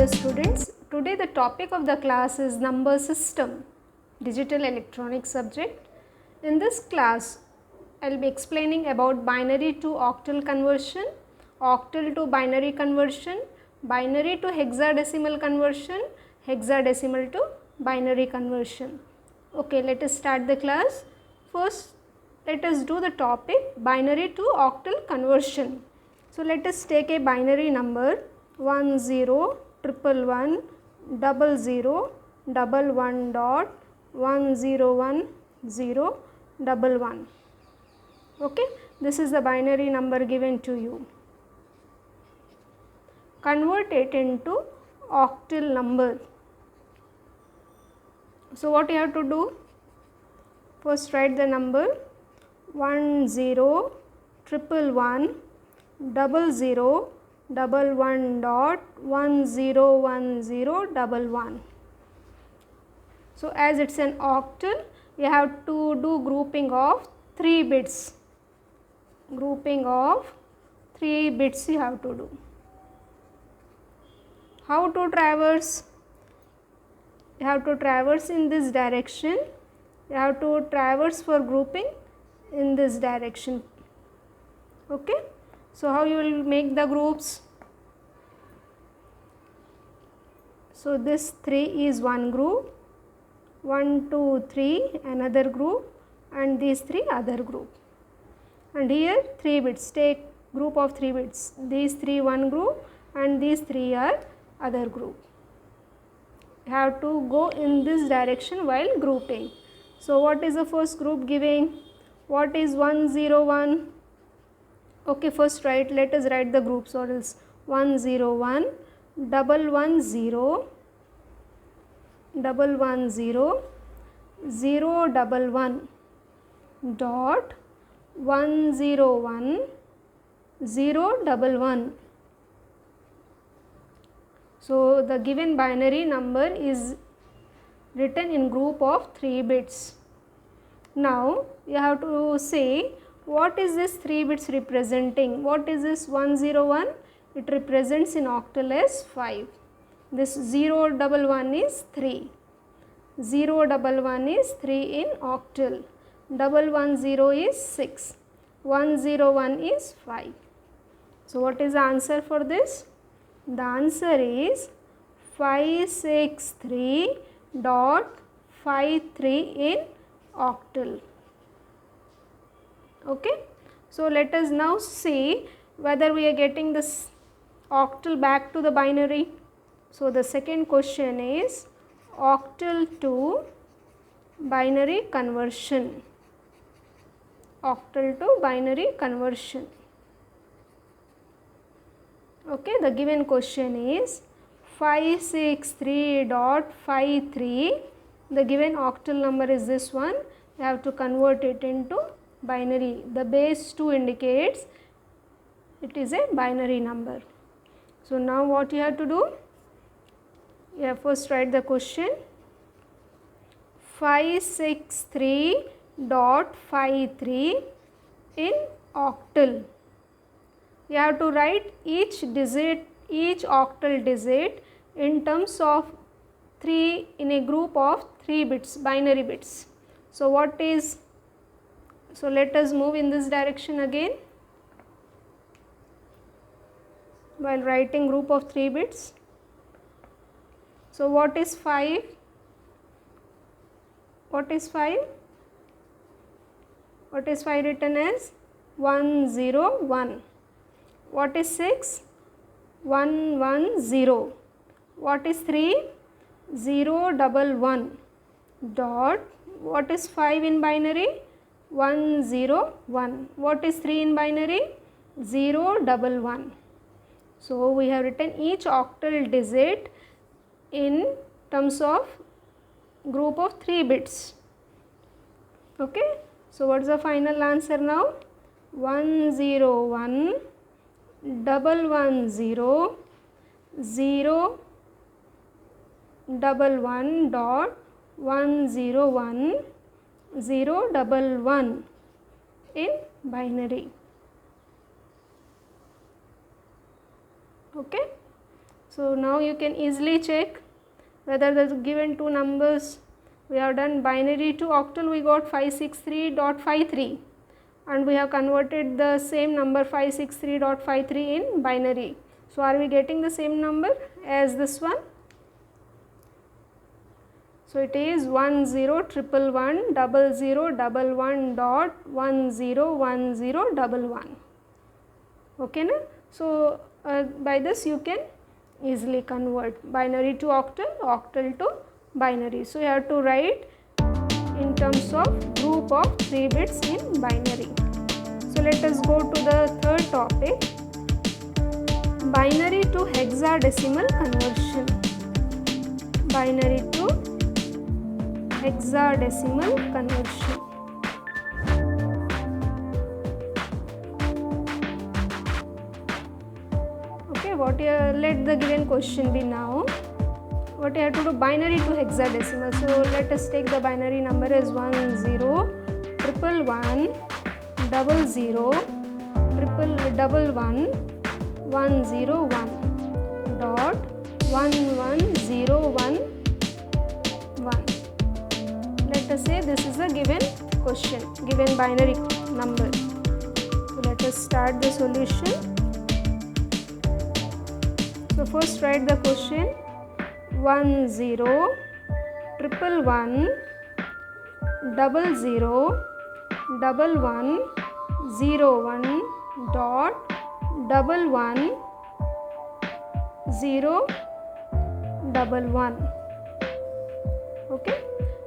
students, today the topic of the class is number system, digital electronics subject. In this class, I will be explaining about binary to octal conversion, octal to binary conversion, binary to hexadecimal conversion, hexadecimal to binary conversion. Okay, let us start the class. First, let us do the topic binary to octal conversion. So, let us take a binary number 10 111 00 11 dot 1010 11. Okay, this is the binary number given to you. Convert it into octal number. So, what you have to do? First write the number 10 111 00 11 dot 1010 11. So, as it is an octal, you have to do grouping of 3 bits. Grouping of 3 bits you have to do. How to traverse? You have to traverse in this direction. You have to traverse for grouping in this direction. Okay. So, how you will make the groups? So, this 3 is one group, 1, 2, 3 another group, and these 3 other group. And here 3 bits, take group of 3 bits, these 3 one group and these 3 are other group. You have to go in this direction while grouping. So, what is the first group giving? What is 101? Okay, first let us write the groups, or else 101 110 110 011 dot 101 011. So, the given binary number is written in group of 3 bits. Now, you have to say what is this 3 bits representing? What is this 101? It represents in octal as 5. This 011 is 3. 011 is 3 in octal. 110 is 6. 101 is 5. So, what is the answer for this? The answer is 563.53 in octal. Okay. So, let us now see whether we are getting this octal back to the binary. So, the second question is octal to binary conversion. Octal to binary conversion. Okay, the given question is 563.53. The given octal number is this one. You have to convert it into binary. The base 2 indicates it is a binary number. So, now what you have to do? You have first write the question 563.53 in octal. You have to write each octal digit in terms of 3 in a group of 3 bits, binary bits. So, what is? So, let us move in this direction again while writing group of 3 bits. So, what is 5? What is 5? What is 5 written as? 101. What is 6? 110. What is 3? 011 dot. What is 5 in binary? 101. What is 3 in binary? 011. So, we have written each octal digit in terms of group of 3 bits. Okay. So, what is the final answer now? 101 110 011 dot 101 011 in binary. Okay. So now you can easily check whether the given two numbers, we have done binary to octal, we got 563.53 and we have converted the same number 563.53 in binary. So are we getting the same number as this one? So it is 10110011.101011. Okay na? So by this you can easily convert binary to octal, octal to binary. So you have to write in terms of group of 3 bits in binary. So let us go to the third topic, binary to hexadecimal conversion. Binary to hexadecimal conversion. Okay, let the given question be now. What you have to do, binary to hexadecimal. So let us take the binary number as 101111 101 dot 11011. Let us say this is a given question, given binary number. So let us start the solution. So first write the question, 101111 1101 dot 11011. Okay.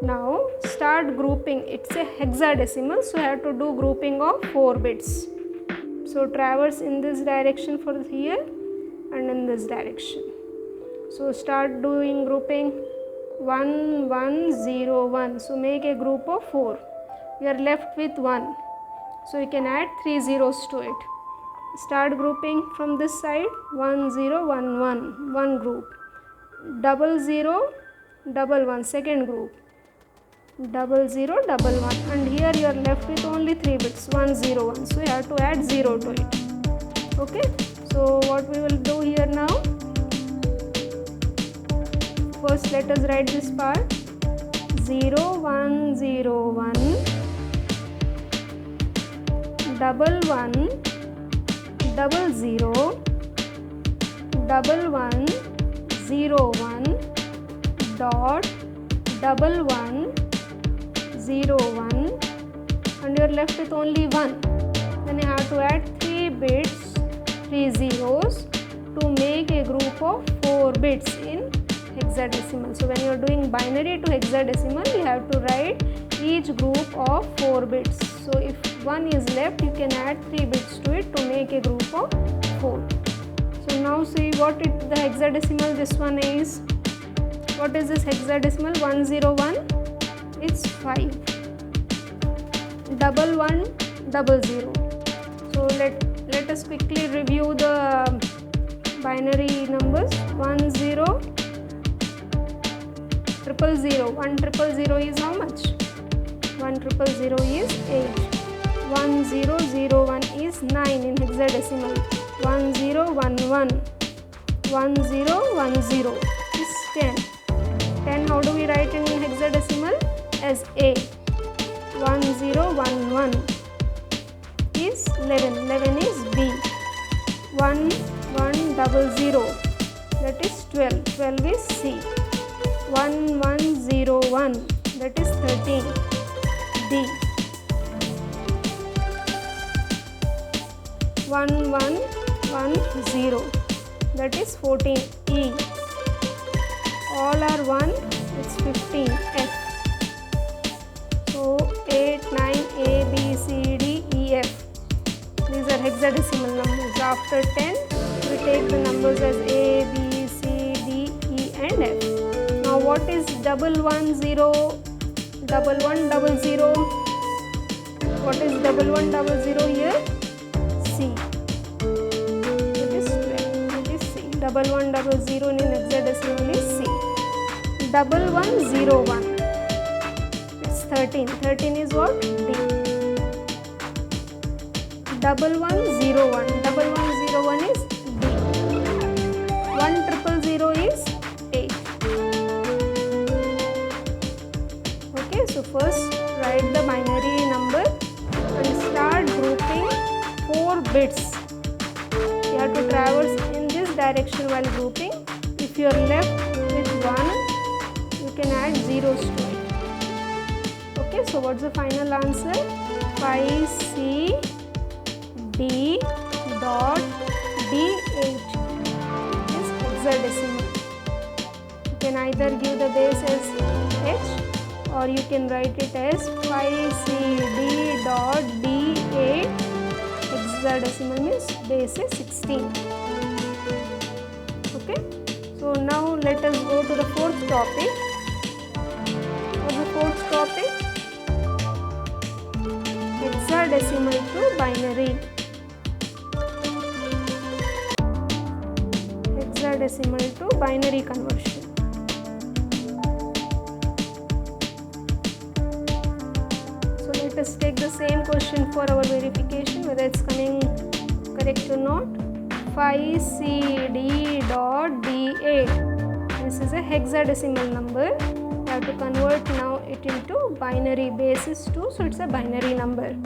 Now start grouping. It's a hexadecimal, so I have to do grouping of 4 bits. So traverse in this direction for here and in this direction. So start doing grouping 1101. So make a group of 4. You are left with 1. So you can add 3 zeros to it. Start grouping from this side, 1011, one group, 0011, second group, 0011, and here you are left with only 3 bits, 101. So you have to add 0 to it. Okay. So what we will do here now, first let us write this part, 0101 1100 1101 dot 1101, and you are left with only 1. Then you have to add 3 bits, 3 zeros to make a group of 4 bits in hexadecimal. So when you are doing binary to hexadecimal, you have to write each group of 4 bits. So if 1 is left, you can add 3 bits to it to make a group of 4. So now see what the hexadecimal this one is. What is this hexadecimal? 101, it's 5. 1100. So let us quickly review the binary numbers. 10 triple 0. 1000 is how much? 1000 is 8. 1001 is 9 in hexadecimal. 1011 is 10. 10 how do we write in hexadecimal? As A. 1011 is 11. 11 is B. 1100, that is 12. 12 is C. 1101, that is 13. D. 1110, that is 14. E. All are 1, it's 15. F. So 8, 9, A, B, C, D, E, F. These are hexadecimal numbers. After 10, we take the numbers as A, B, C, D, E and F. Now what is 110, 1100? What is 1100 here? C. It is 12. It is C. 1100 in hexadecimal is C. 1101. It's 13. 13 is what? D. 1101. 1101 is D. 1000 0 is 8. Okay, so first write the binary number and start grouping 4 bits. You have to traverse in this direction while grouping. If you are left with 1, you can add zeros to it. Okay, so what's the final answer? 5C D dot D8 is hexadecimal. You can either give the base as H or you can write it as 5CD dot D8. Hexadecimal means base is 16. Okay, so now let us go to the fourth topic. For the fourth topic, hexadecimal to binary. Hexadecimal to binary conversion. So let us take the same question for our verification whether it's coming correct or not. 5CD dot D8. This is a hexadecimal number. We have to convert now it into binary. Base is 2, so it's a binary number.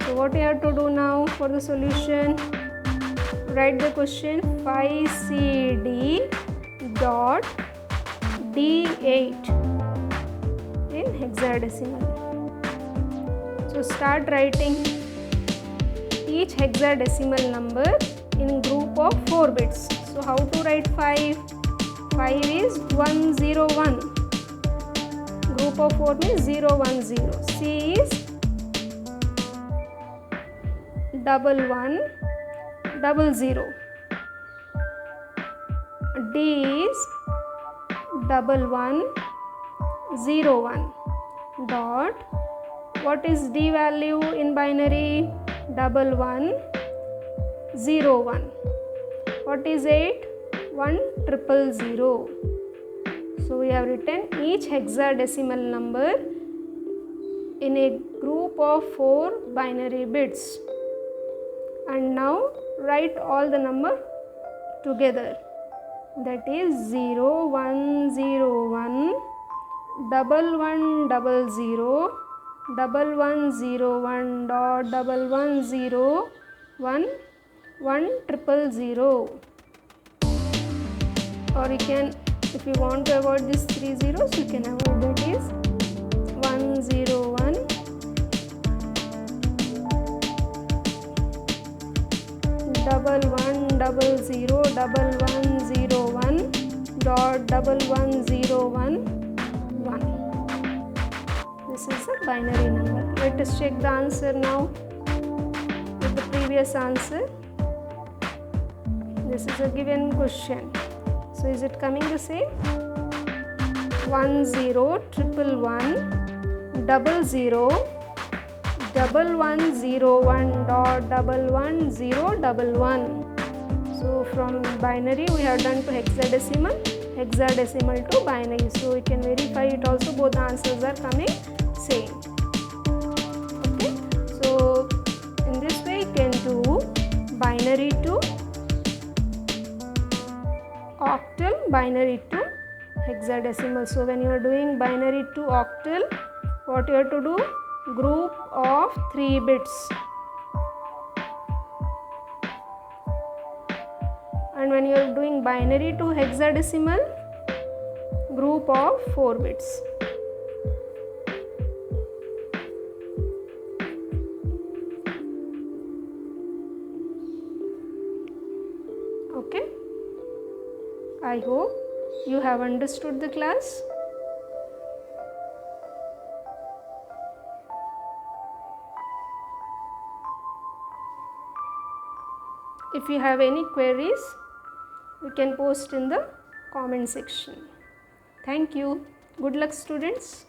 So what we have to do now for the solution? Write the question 5CD dot D8 in hexadecimal. So start writing each hexadecimal number in group of 4 bits. So how to write 5? 5 is 101. Group of 4 means 010. C is 1100. D is 1101. Dot. What is D value in binary? 1101. What is 8? 1000. So we have written each hexadecimal number in a group of 4 binary bits. And now write all the number together. That is 0101, 1100, 1101 dot 1101 1000. Or you can, if you want to avoid these 3 zeros, you can avoid, that is 101 1100 dot 1101 1. This is a binary number. Let us check the answer now with the previous answer. This is a given question. So is it coming the same? 10 111 00 1101 dot 11011. So from binary we have done to hexadecimal, hexadecimal to binary. So we can verify it also, both answers are coming same. Okay, so in this way you can do binary to octal, binary to hexadecimal. So when you are doing binary to octal, what you have to do? Group of 3 bits. And when you are doing binary to hexadecimal, group of 4 bits. Okay, I hope you have understood the class. If you have any queries, you can post in the comment section. Thank you. Good luck, students.